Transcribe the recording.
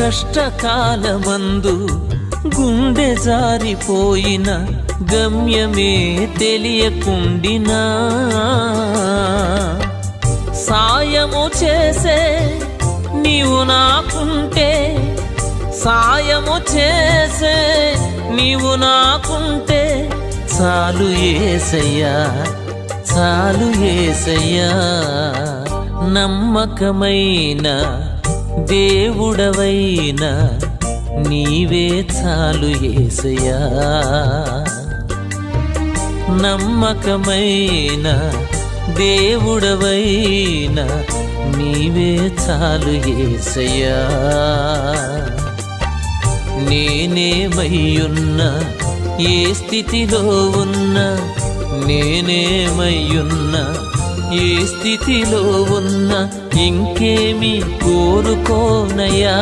కష్టకాలమందు గుండె జారిపోయిన గమ్యమే తెలియకుండినా సాయము చేసే నీవు నాకుంటే, సాయము చేసే నీవు నాకుంటే చాలు యేసయ్యా, చాలు యేసయ్యా. నమ్మకమైన దేవుడవైన నీవే చాలు యేసయ్యా. నమ్మకమైన దేవుడవైన నీవే చాలు యేసయ్యా. నేనేమయ్యున్నా, ఏ స్థితిలో ఉన్నా, నేనేమయ్యున్నా, ఏ స్థితిలో ఉన్నా ఇంకేమి కోరుకోనయ్యా.